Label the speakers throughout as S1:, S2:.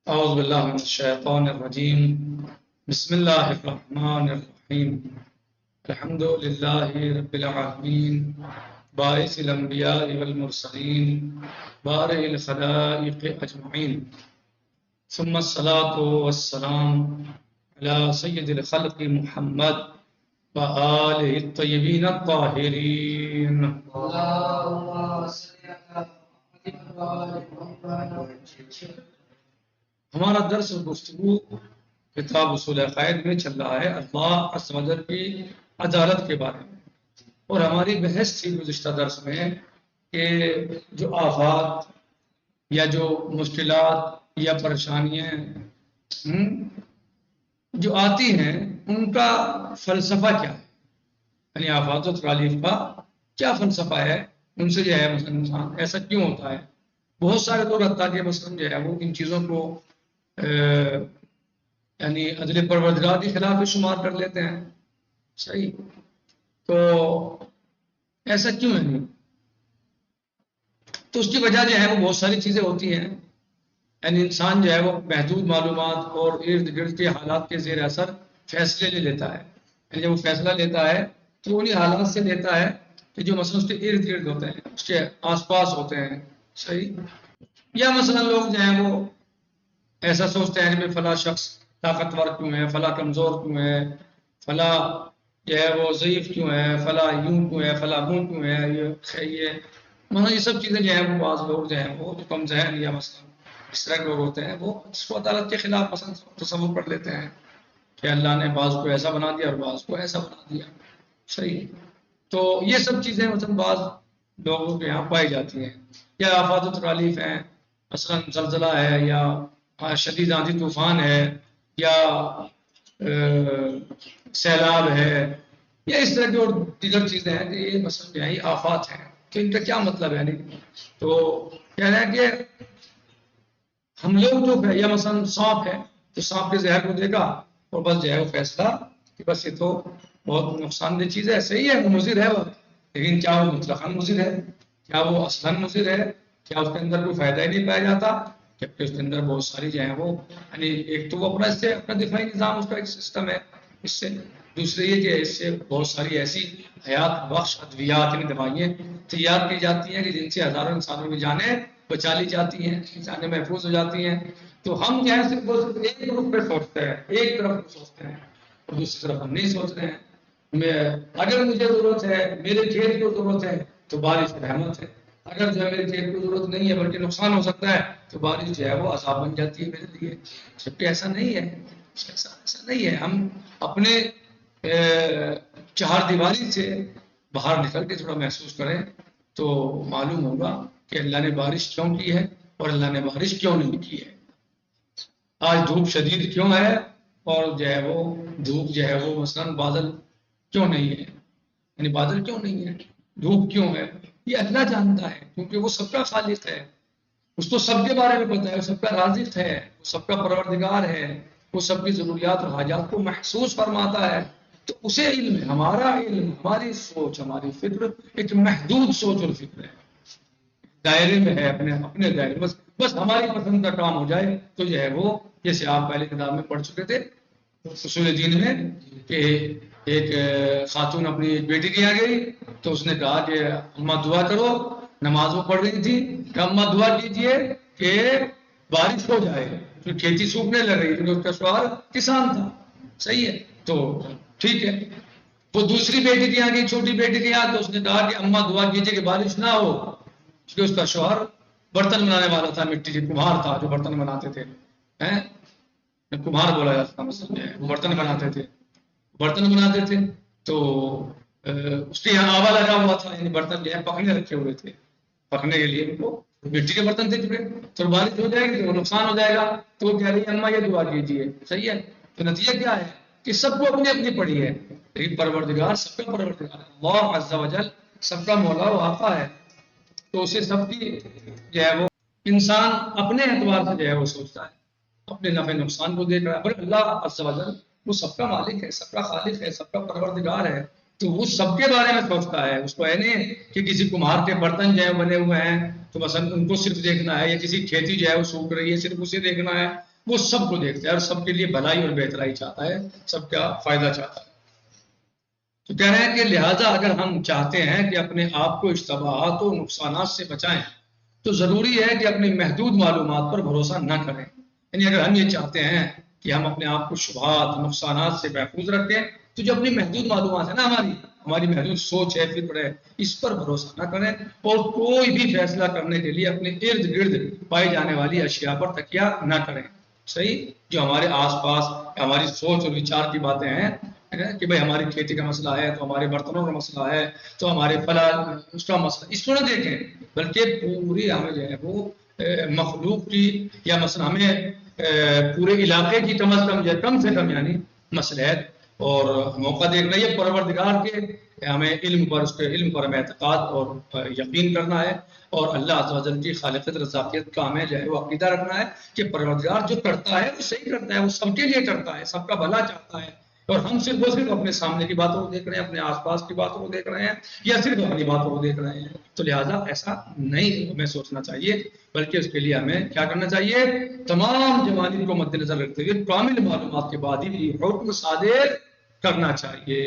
S1: أعوذ بالله من الشيطان الرجيم. بسم الله الرحمن الرحيم. الحمد لله رب العالمين، باعث الأنبياء والمرسلين، بارئ الخلائق أجمعين، ثم الصلاة والسلام على سيد الخلق محمد وآله الطيبين الطاهرين.
S2: اللهم صل على محمد.
S1: ہمارا درس و گفتگو کتاب اصول عقائد میں چل رہا ہے اللہ عز و جل کی عدالت کے بارے میں، اور ہماری بحث تھی گزشتہ درس میں کہ جو آفات یا جو مشکلات یا پریشانیاں جو آتی ہیں ان کا فلسفہ کیا ہے، یعنی آفات و تکالیف کا کیا فلسفہ ہے، ان سے جو ہے مثلا انسان ایسا کیوں ہوتا ہے۔ بہت سارے لوگ حتیٰ کہ مثلا جو ہے وہ ان چیزوں کو یعنی عدل پروردگار کے خلاف بھی شمار کر لیتے ہیں، صحیح، تو ایسا کیوں ہے نہیں؟ تو اس کی وجہ جو ہے وہ بہت ساری چیزیں ہوتی ہیں، یعنی انسان جو ہے وہ محدود معلومات اور ارد گرد کے حالات کے زیر اثر فیصلے لے لیتا ہے، یعنی جب وہ فیصلہ لیتا ہے تو انہی حالات سے لیتا ہے کہ جو مثلا اس کے ارد گرد ہوتے ہیں، اس کے آس پاس ہوتے ہیں، صحیح، یا مثلا لوگ جو ہیں وہ ایسا سوچتے ہیں کہ فلاں شخص طاقتور کیوں ہے، فلاں کمزور کیوں ہے، فلاں جو ہے وہ ضعیف کیوں ہے، فلاں یوں کیوں ہے، فلاں یوں کیوں ہے، یہ مطلب یہ سب چیزیں جو ہیں وہ بعض لوگ جو ہیں وہ جو کم ذہن یا مثلا اس طرح کے لوگ ہوتے ہیں وہ اس کو عدالت کے خلاف مثلا تصور کر لیتے ہیں کہ اللہ نے بعض کو ایسا بنا دیا اور بعض کو ایسا بنا دیا، صحیح۔ تو یہ سب چیزیں مثلا بعض لوگوں کے یہاں پائی جاتی ہیں، یا آفات و تکالیف ہیں، مثلا زلزلہ ہے یا شدید آندھی طوفان ہے یا سیلاب ہے یا اس طرح کی اور دیگر چیزیں ہیں کہ یہ مثلا جو ہے یہ آفات ہیں، تو ان کا کیا مطلب ہے؟ تو کہہ رہے ہیں کہ ہم لوگ جو ہے یا مثلا سانپ ہے تو سانپ کے زہر کو دیکھا اور بس جو ہے وہ فیصلہ کہ بس یہ تو بہت نقصان دہ چیز ہے، صحیح ہے وہ مضر ہے وہ، لیکن کیا وہ مطلقاً مضر ہے؟ کیا وہ اصلاً مضر ہے؟ کیا اس کے اندر کوئی فائدہ ہی نہیں پایا جاتا؟ جبکہ اس کے اندر بہت ساری جو ہیں وہ یعنی ایک تو وہ اپنا اس سے اپنا دفاعی نظام اس کا ایک سسٹم ہے اس سے، دوسرے یہ کہ اس سے بہت ساری ایسی حیات بخش ادویات یعنی دوائیں تیار کی جاتی ہیں کہ جن سے ہزاروں انسانوں کی جانیں بچا لی جاتی ہیں، جانیں محفوظ ہو جاتی ہیں۔ تو ہم جو ہے صرف ایک گروپ پہ سوچتے ہیں، ایک طرف سوچتے ہیں اور دوسری طرف ہم نہیں سوچ رہے ہیں۔ اگر مجھے ضرورت ہے، میرے کھیت کو ضرورت ہے تو بارش رحمت ہے، اگر جو ہے میرے کھیت کو ضرورت نہیں ہے بلکہ نقصان ہو سکتا ہے تو بارش جو ہے وہ عذاب بن جاتی ہے میرے لیے، جبکہ ایسا نہیں ہے، ایسا نہیں ہے۔ ہم اپنے چہار دیواری سے باہر نکل کے تھوڑا محسوس کریں تو معلوم ہوگا کہ اللہ نے بارش کیوں کی ہے اور اللہ نے بارش کیوں نہیں کی ہے۔ آج دھوپ شدید کیوں ہے اور جو ہے وہ دھوپ جو ہے وہ مثلاً بادل کیوں نہیں ہے، یعنی بادل کیوں نہیں ہے، دھوپ کیوں ہے، یہ اللہ جانتا ہے کیونکہ وہ سب کا خالق ہے، اس کو سب کے بارے میں پتہ ہے، وہ سب کا رازق ہے، وہ سب کا پروردگار ہے، وہ سب کی ضروریات اور حاجات کو محسوس فرماتا ہے، تو اسے علم ہے۔ ہمارا علم، ہماری سوچ، ہماری فکر ایک محدود سوچ اور فکر ہے، دائرے میں ہے، اپنے دائرے، بس ہماری پسند کا کام ہو جائے تو جو ہے وہ جیسے آپ پہلے کتاب میں پڑھ چکے تھے اصول دین میں کہ ایک خاتون اپنی ایک بیٹی کے یہاں گئی تو اس نے کہا کہ اماں دعا کرو، نماز وہ پڑھ رہی تھی کہ اماں دعا کیجئے کہ بارش ہو جائے، تو کھیتی سوکھنے لگ رہی کیونکہ اس کا شوہر کسان تھا، صحیح ہے، تو ٹھیک ہے۔ وہ دوسری بیٹی کے یہاں گئی، چھوٹی بیٹی کے یہاں، تو اس نے کہا کہ اماں دعا کیجئے کہ بارش نہ ہو، کیونکہ اس کا شوہر برتن بنانے والا تھا، مٹی کے کمہار تھا جو برتن بناتے تھے، کمہار بولا جاتا تھا، وہ برتن بناتے تھے، تو اس کے یہاں آوا لگا ہوا تھا، یعنی برتن جو ہے پکنے رکھے ہوئے تھے، پکنے کے لیے ان کو مٹی کے برتن تھے چکے، تو بارش ہو جائے گی تو وہ نقصان ہو جائے گا، تو وہ کہہ رہی ہے اماں یہ دعا کیجیے، صحیح ہے۔ تو نتیجہ کیا ہے کہ سب کو اپنی اپنی پڑی ہے، لیکن پروردگار سب کا پروردگار اللہ عز و جل سب کا مولا و آقا ہے، تو اسے سب کی جو ہے وہ انسان اپنے اعتبار سے جو ہے وہ سوچتا ہے، اپنے نفع نقصان کو دیکھ رہا ہے، پر اللہ عز و جل وہ سب کا مالک ہے، سب کا خالق ہے، سب کا پروردگار ہے، تو وہ سب کے بارے میں سوچتا ہے۔ اس کو ہے نہیں کہ کسی کمہار کے برتن جو ہے بنے ہوئے ہیں تو مثلا ان کو صرف دیکھنا ہے، یا کسی کھیتی جو ہے وہ سوکھ رہی ہے صرف اسے دیکھنا ہے، وہ سب کو دیکھتا ہے اور سب کے لیے بھلائی اور بہترائی چاہتا ہے، سب کا فائدہ چاہتا ہے۔ تو کہہ رہے ہیں کہ لہٰذا اگر ہم چاہتے ہیں کہ اپنے آپ کو اشتباہات و نقصانات سے بچائیں تو ضروری ہے کہ اپنی محدود معلومات پر بھروسہ نہ کریں۔ یعنی اگر ہم یہ چاہتے ہیں کہ ہم اپنے آپ کو شبہات نقصانات سے محفوظ رکھیں تو جو اپنی محدود معلومات ہے نا، ہماری محدود سوچ ہے، فکر ہے، اس پر بھروسہ نہ کریں اور کوئی بھی فیصلہ کرنے کے لیے اپنے ارد گرد پائی جانے والی اشیاء پر تکیہ نہ کریں۔ صحیح، جو ہمارے آس پاس ہماری سوچ اور وچار کی باتیں ہیں کہ بھئی ہماری کھیتی کا مسئلہ ہے تو ہمارے برتنوں کا مسئلہ ہے تو ہمارے فلاں اس کا مسئلہ، اس کو نہ دیکھیں بلکہ پوری ہمیں جو ہے وہ مخلوق کی یا مثلا ہمیں پورے علاقے کی کم از کم یا کم سے کم یعنی مصلحت اور موقع دیکھنا، یہ پروردگار کے ہمیں علم پر، اس کے علم پر ہمیں اعتقاد اور یقین کرنا ہے اور اللہ عز و جل کی خالقیت رضاقیت کا ہمیں جو ہے وہ عقیدہ رکھنا ہے کہ پروردگار جو کرتا ہے وہ صحیح کرتا ہے، وہ سب کے لیے کرتا ہے، سب کا بھلا چاہتا ہے اور ہم صرف اپنے سامنے کی باتوں کو دیکھ رہے ہیں، اپنے آس پاس کی باتوں کو دیکھ رہے ہیں یا صرف اپنی باتوں کو دیکھ رہے ہیں۔ تو لہٰذا ایسا نہیں ہمیں سوچنا چاہیے بلکہ اس کے لیے ہمیں کیا کرنا چاہیے، تمام جوانب کو مد نظر رکھتے ہوئے کامل معلومات کے بعد ہی حکم صادر کرنا چاہیے۔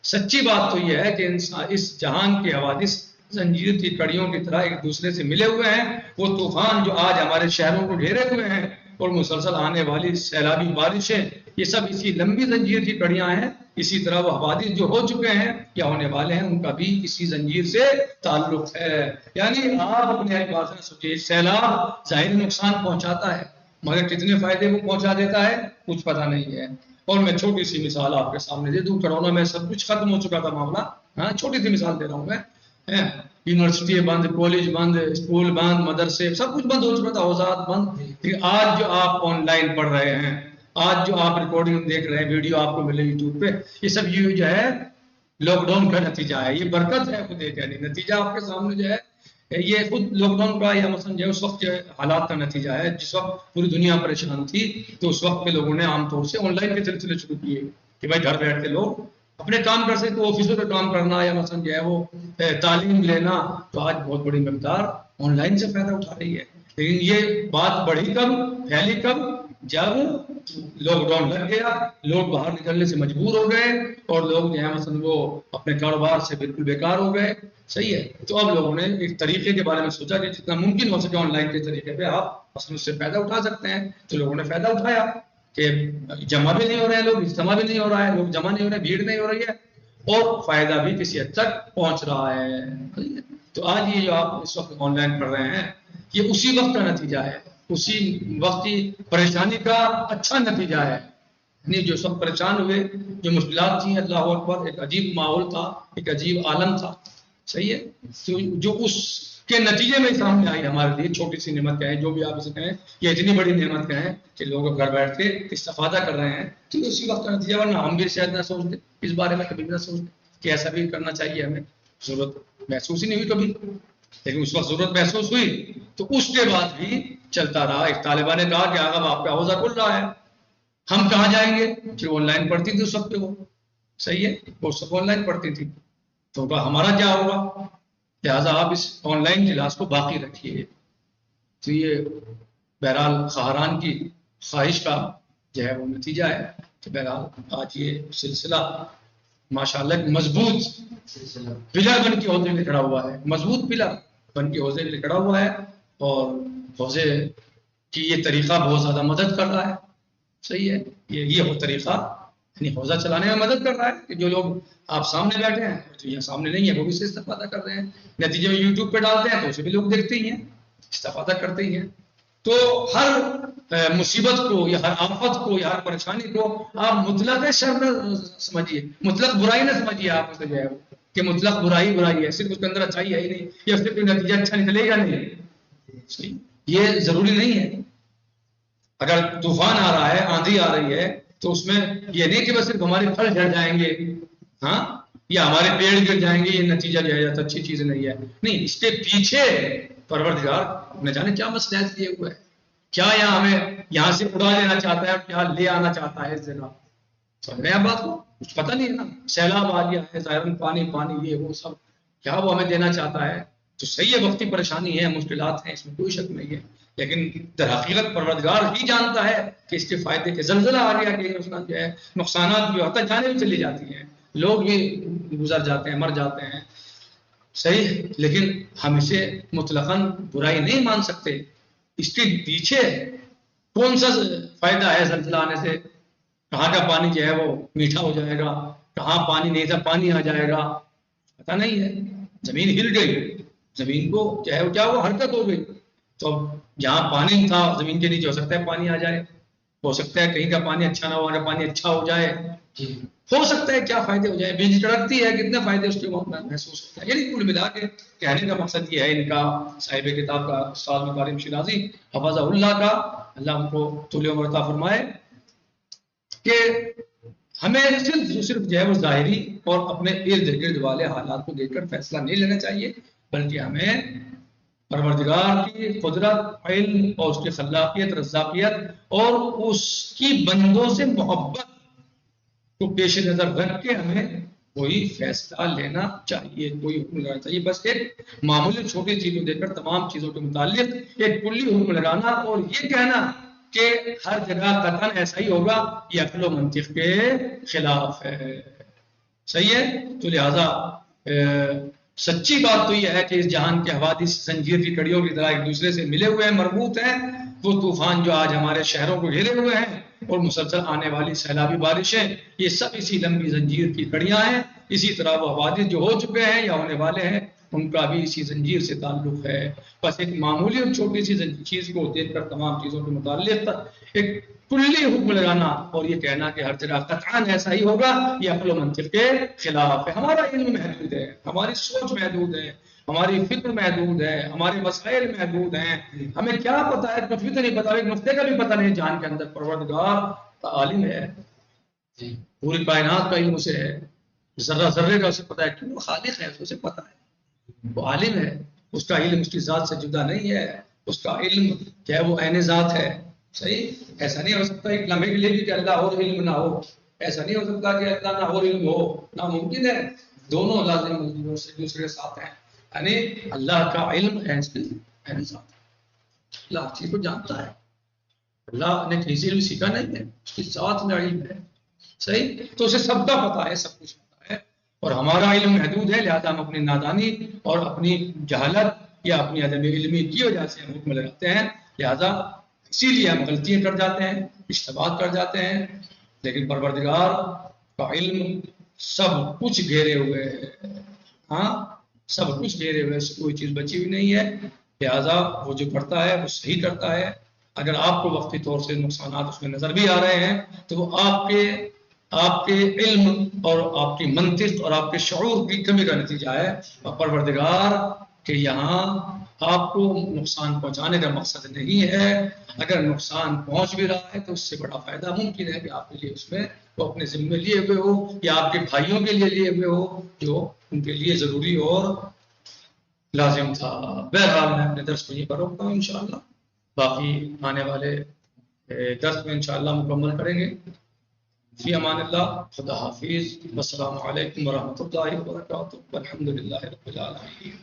S1: سچی بات تو یہ ہے کہ اس جہان کے حوادث زنجیر کی کڑیوں کی طرح ایک دوسرے سے ملے ہوئے ہیں۔ وہ طوفان جو آج ہمارے شہروں کو گھیرے ہوئے ہیں اور مسلسل آنے والی سیلابی بارشیں، یہ سب اسی لمبی زنجیر کی کڑیاں ہیں۔ اسی طرح وہ حوادث جو ہو چکے ہیں یا ہونے والے ہیں، ان کا بھی اسی زنجیر سے تعلق ہے۔ یعنی آپ اپنے بات میں سوچیے، سیلاب ظاہری نقصان پہنچاتا ہے مگر کتنے فائدے کو پہنچا دیتا ہے کچھ پتہ نہیں ہے۔ اور میں چھوٹی سی مثال آپ کے سامنے دے دوں، کرونا میں سب کچھ ختم ہو چکا تھا معاملہ، ہاں چھوٹی سی مثال دے رہا ہوں میں، یونیورسٹی بند، کالج بند، اسکول بند، مدرسے سب کچھ بند ہو چکا تھا، اوزار بند۔ لیکن آج جو آپ آن لائن پڑھ رہے ہیں، آج جو آپ ریکارڈنگ دیکھ رہے ہیں، ویڈیو آپ کو ملے یوٹیوب پہ، یہ سب یہ جو ہے لاک ڈاؤن کا نتیجہ ہے، یہ برکت ہے خود ایک، یعنی نتیجہ آپ کے سامنے جو ہے یہ خود لاک ڈاؤن کا یا مثلا جو ہے اس وقت حالات کا نتیجہ ہے جس وقت پوری دنیا پریشان تھی۔ تو اس وقت میں لوگوں نے عام طور سے آن لائن کے سلسلے شروع کیے کہ بھائی گھر بیٹھ کے لوگ اپنے کام کر سکتے، آفسوں پہ کام کرنا یا مثلا جو ہے وہ تعلیم لینا، تو آج بہت بڑی مقدار آن لائن سے فائدہ اٹھا رہی ہے۔ لیکن یہ بات بڑھی کب، پھیلی کب، جب لاک ڈاؤن لگ گیا، لوگ باہر نکلنے سے مجبور ہو گئے اور لوگ جو ہے مثلا وہ اپنے کاروبار سے بالکل بیکار ہو گئے۔ صحیح ہے، تو اب لوگوں نے ایک طریقے کے بارے میں سوچا کہ جتنا ممکن ہو سکے آن لائن کے طریقے پہ آپ مثلا اس سے فائدہ اٹھا سکتے ہیں۔ تو لوگوں نے فائدہ اٹھایا کہ جمع بھی نہیں ہو رہے ہیں لوگ، اجتماع بھی نہیں ہو رہا ہے، لوگ جمع نہیں ہو رہے ہیں، بھیڑ نہیں ہو رہی ہے اور فائدہ بھی کسی حد تک پہنچ رہا ہے۔ تو آج یہ جو آپ اس وقت آن لائن پڑھ رہے ہیں، یہ اسی وقت کا نتیجہ ہے، اسی وقت کی پریشانی کا اچھا نتیجہ ہے۔ یعنی جو سب پریشان ہوئے، جو مشکلات تھیں، اللہ اکبر، ایک عجیب ماحول تھا، ایک عجیب عالم تھا، صحیح ہے، تو جو اس کے نتیجے میں سامنے آئی ہمارے لیے چھوٹی سی نعمت کہیں، جو بھی آپ اسے کہیں، یہ اتنی بڑی نعمت کہیں کہ لوگ اب گھر بیٹھ کے استفادہ کر رہے ہیں، تو اسی وقت کا نتیجہ، ورنہ ہم بھی شاید نہ سوچتے اس بارے میں، کبھی بھی نہ سوچتے کہ ایسا بھی کرنا چاہیے، ہمیں ضرورت محسوس ہی نہیں ہوئی کبھی، لیکن اس وقت ضرورت محسوس ہوئی تو اس کے بعد بھی چلتا رہا۔ ایک طالبہ نے کہا کہ آغا آپ کا حوضہ کھل رہا ہے، ہم کہاں جائیں گے؟ جو آن لائن پڑھتی تھی اس وقت وہ، صحیح ہے، وہ سب آن لائن پڑھتی تھی، تو ہمارا کیا ہوگا؟ لہٰذا آپ اس آن لائن کلاس کو باقی رکھیے۔ تو یہ بہرحال خواہران کی خواہش کا جو ہے وہ نتیجہ ہے کہ بہرحال آج یہ سلسلہ ماشاءاللہ ایک مضبوط پلر بن کے حوضے میں کھڑا ہوا ہے، مضبوط پلر بن کے حوضے میں کھڑا ہوا ہے اور حوضے کی یہ طریقہ بہت زیادہ مدد کر رہا ہے۔ صحیح ہے، یہ وہ طریقہ یعنی حوضہ چلانے میں مدد کر رہا ہے کہ جو لوگ آپ سامنے بیٹھے ہیں، جو یہاں سامنے نہیں ہے، وہ بھی سے استفادہ کر رہے ہیں، نتیجے میں یوٹیوب پہ ڈالتے ہیں تو اسے بھی لوگ دیکھتے ہی ہیں، استفادہ کرتے ہی ہیں۔ تو ہر مصیبت کو یا ہر آفت کو یا ہر پریشانی کو آپ مطلق شر نہ سمجھیے، مطلق برائی نہ سمجھیے، آپ اسے جو ہے کہ مطلق برائی ہے، صرف اس کے اندر اچھائی ہے ہی نہیں، یا اس سے کوئی نتیجہ اچھا نکلے گا نہیں، یہ ضروری نہیں ہے۔ اگر طوفان آ رہا ہے، آندھی آ رہی ہے، تو اس میں یہ نہیں کہ بس صرف ہمارے پھل جھڑ جائیں گے، ہاں، یا ہمارے پیڑ گر جائیں گے، یہ نتیجہ جو ہے تو اچھی چیز نہیں ہے۔ نہیں، اس کے پیچھے پروردگار نہ جانے کیا مصلحت لیے ہوئے ہے، کیا یہاں ہمیں یہاں سے اڑا لینا چاہتا ہے اور کیا لے آنا چاہتا ہے اس جگہ، سمجھ رہے ہیں بات کو؟ کچھ پتہ نہیں ہے نا، سیلاب آ گیا ہے، ظاہراً پانی یہ وہ سب، کیا وہ ہمیں دینا چاہتا ہے؟ تو صحیح ہے، وقتی پریشانی ہے، مشکلات ہیں، اس میں کوئی شک نہیں ہے، لیکن در حقیقت پروردگار ہی جانتا ہے کہ اس کے فائدے کے زلزلہ آ گیا کہ نقصان جو ہے، نقصانات بھی ہوتا جانے بھی چلی جاتی ہیں، لوگ بھی گزر جاتے ہیں، مر جاتے ہیں، صحیح، لیکن ہم اسے مطلقاً برائی نہیں مان سکتے، اس کے پیچھے کون سا فائدہ ہے زلزلہ آنے سے، کہاں کا پانی جو ہے وہ میٹھا ہو جائے گا، کہاں پانی نہیں تھا پانی آ جائے گا، پتا نہیں ہے، زمین ہل گئی، زمین کو جو ہے وہ کیا ہوا، حرکت ہو گئی، تو جہاں پانی تھا زمین کے نیچے ہو سکتا ہے پانی آ جائے، ہو سکتا ہے کہیں کا پانی اچھا نہ ہو، اگر پانی اچھا ہو جائے ہو سکتا ہے کیا فائدے ہو جائے، بجلی کڑکتی ہے کتنے فائدے اس کے محسوس ہوتا ہے، یعنی کل ملا کے کہنے کا مقصد یہ ہے ان کا صاحب کتاب کا استاد مکارم شیرازی حفظہ اللہ کا، اللہ ان کو طول عمر عطا فرمائے، کہ ہمیں صرف جو ہے وہ ظاہری اور اپنے ارد گرد والے حالات کو دیکھ کر فیصلہ نہیں لینا چاہیے، بلکہ ہمیں پروردگار کی قدرت، علم اور اس کی خلاقیت، رزاقیت اور اس کی بندوں سے محبت کو پیش نظر رکھ کے ہمیں کوئی فیصلہ لینا چاہیے، کوئی حکم لگانا چاہیے، بس ایک معمولی چھوٹی چیز کو دیکھ کر تمام چیزوں کے متعلق ایک کلی حکم لگانا اور یہ کہنا کہ ہر جگہ قطعاً ایسا ہی ہوگا، یہ عقل و منطق کے خلاف ہے، صحیح ہے، تو لہذا سچی بات تو یہ ہے کہ اس جہان کے حوادث زنجیر کی کڑیوں کی طرح ایک دوسرے سے ملے ہوئے ہیں، مربوط ہیں، وہ طوفان جو آج ہمارے شہروں کو گھیرے ہوئے ہیں اور مسلسل آنے والی سیلابی بارشیں، یہ سب اسی لمبی زنجیر کی کڑیاں ہیں، اسی طرح وہ حوادث جو ہو چکے ہیں یا ہونے والے ہیں ان کا بھی اسی زنجیر سے تعلق ہے، بس ایک معمولی اور چھوٹی سی چیز کو دیکھ کر تمام چیزوں کے متعلق ایک کلی حکم لگانا اور یہ کہنا کہ ہر جگہ قطعاً ایسا ہی ہوگا، یہ عقل و منطق کے خلاف ہے، ہمارا علم محدود ہے، ہماری سوچ محدود ہے، ہماری فکر محدود ہے، ہمارے مسائل محدود ہیں، ہمیں کیا پتا ہے، کچھ بھی تو نہیں پتا، ایک نقطے کا بھی پتہ نہیں جان کے اندر پروردگار کا عالم ہے، پوری کائنات کا علم اسے ہے، ذرہ ذرے کا اسے پتا ہے کہ وہ خالق ہے، اسے پتا ہے، وہ عالم ہے، اس کا علم اس کی ذات سے جدا نہیں ہے، اس کا علم کیا ہے وہ عین ذات ہے، صحیح، ایسا نہیں ہو سکتا ایک لمحے کے لیے بھی کہ اللہ اور علم نہ ہو، ایسا نہیں ہو سکتا کہ اللہ نہ اور علم ہو، ناممکن ہے، دونوں لازم دوسرے کے ساتھ ہیں، یعنی اللہ کا علم عین ذات ہے، اللہ ہر چیز کو جانتا ہے، اللہ نے کسی علم سیکھا نہیں ہے، اس کی ذات میں علم ہے، صحیح، تو اسے سب کا پتا ہے، سب کچھ پتا ہے، اور ہمارا علم محدود ہے، لہذا ہم اپنی نادانی اور اپنی جہالت یا اپنی عدم علمی کی وجہ سے ہم حکم لگاتے ہیں، لہذا اسی لیے ہم غلطیاں کر جاتے ہیں، اشتباہات کر جاتے ہیں، لیکن پروردگار کا علم سب کچھ گھیرے ہوئے ہے، ہاں سب کچھ گھیرے ہوئے، کوئی چیز بچی ہوئی نہیں ہے، لہذا وہ جو کرتا ہے وہ صحیح کرتا ہے، اگر آپ کو وقتی طور سے نقصانات اس میں نظر بھی آ رہے ہیں تو وہ آپ کے علم اور آپ کی منطق اور آپ کے شعور کی کمی کا نتیجہ ہے، اور پروردگار کہ یہاں آپ کو نقصان پہنچانے کا مقصد نہیں ہے، اگر نقصان پہنچ بھی رہا ہے تو اس سے بڑا فائدہ ممکن ہے کہ آپ کے لیے اس میں وہ اپنے ذمے لیے ہوئے ہو یا آپ کے بھائیوں کے لیے ہوئے ہو جو ان کے لیے ضروری اور لازم تھا۔ بہرحال میں اپنے درس کو یہیں پر روکتا ہوں، انشاءاللہ باقی آنے والے درس میں انشاءاللہ مکمل کریں گے۔ فی امان اللہ، خدا حافظ، والسلام علیکم ورحمۃ اللہ وبرکاتہ، والحمد للہ رب العالمین۔